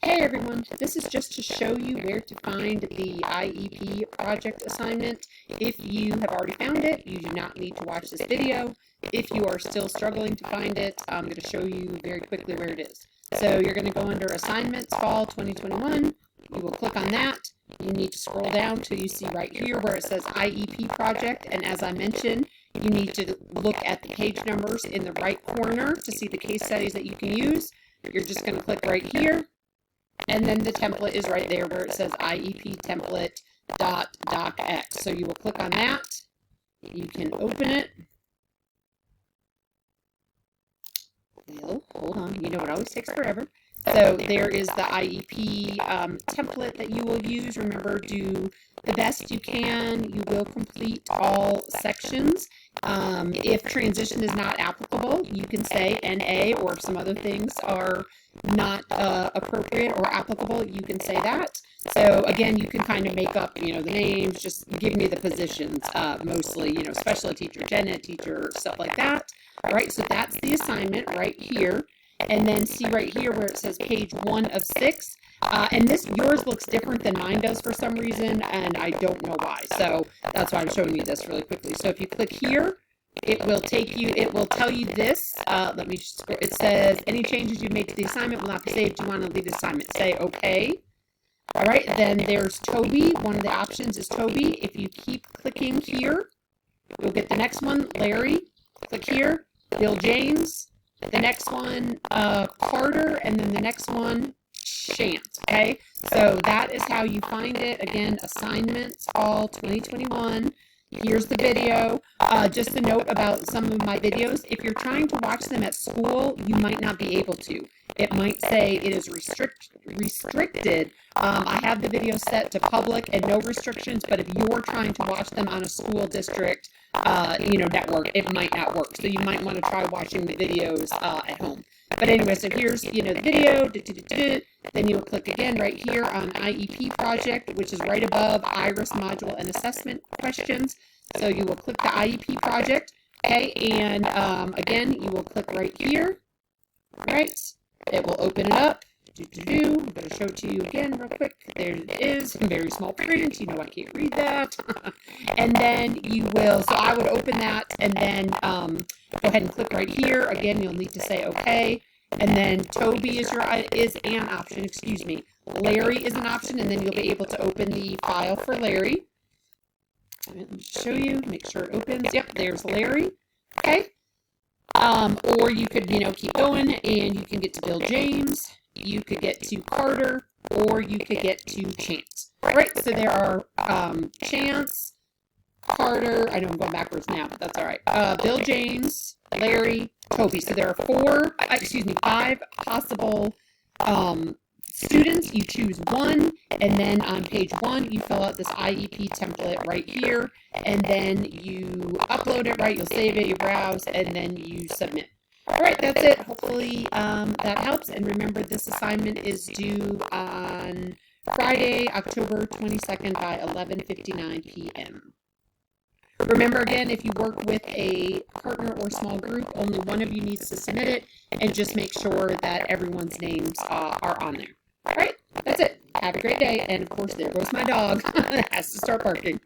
Hey everyone, this is just to show you where to find the IEP project assignment. If you have already found it, you do not need to watch this video. If you are still struggling to find it, I'm going to show you very quickly where it is. So you're going to go under Assignments Fall 2021. You will click on that. You need to scroll down till you see right here where it says IEP Project. And as I mentioned, you need to look at the page numbers in the right corner to see the case studies that you can use. You're just going to click right here. And then the template is right there where it says IEP template .docx. So you will click on that. You can open it. Hold on, you know it always takes forever. So there is the IEP template that you will use. Remember, do the best you can. You will complete all sections. If transition is not applicable, you can say NA, or if some other things are not appropriate or applicable, you can say that. So again, you can kind of make up, the names, just give me the positions, mostly, special ed teacher, gen ed teacher, stuff like that. All right, so that's the assignment right here. And then see right here where it says page 1 of 6. And yours looks different than mine does for some reason, and I don't know why. So that's why I'm showing you this really quickly. So if you click here, it will tell you this. Let me just scroll. It says, any changes you've made to the assignment will not be saved. Do you want to leave the assignment? Say okay. All right, then there's Toby. One of the options is Toby. If you keep clicking here, you'll get the next one, Larry. Click here, Bill James. The next one, Carter, and then the next one, Chance, okay? So that is how you find it. Again, Assignments Fall 2021. Here's the video. Just a note about some of my videos. If you're trying to watch them at school, you might not be able to. It might say it is restricted. I have the video set to public and no restrictions, but if you're trying to watch them on a school district, network, it might not work. So you might want to try watching the videos at home. But anyway, so here's, the video. Then you'll click again right here on IEP Project, which is right above IRIS Module and Assessment Questions. So you will click the IEP Project, okay? And again, you will click right here, right? It will open it up. I'm going to show it to you again real quick. There it is, in very small print. I can't read that. And then you will, so I would open that and then go ahead and click right here. Again, you'll need to say okay. And then Toby is an option, excuse me. Larry is an option, and then you'll be able to open the file for Larry. Let me show you, make sure it opens. Yep, there's Larry. Okay. Or you could, keep going and you can get to Bill James. You could get to Carter, or you could get to Chance. Right, so there are Chance, Carter, I know I'm going backwards now, but that's all right. Bill James, Larry, Toby. So there are 5 possible students. You choose one, and then on page 1, you fill out this IEP template right here, and then you upload it, right? You'll save it, you browse, and then you submit. All right, that's it. Hopefully that helps. And remember, this assignment is due on Friday, October 22nd by 11:59 p.m. Remember, again, if you work with a partner or small group, only one of you needs to submit it, and just make sure that everyone's names are on there. All right, that's it. Have a great day. And, of course, there goes my dog. Has to start barking.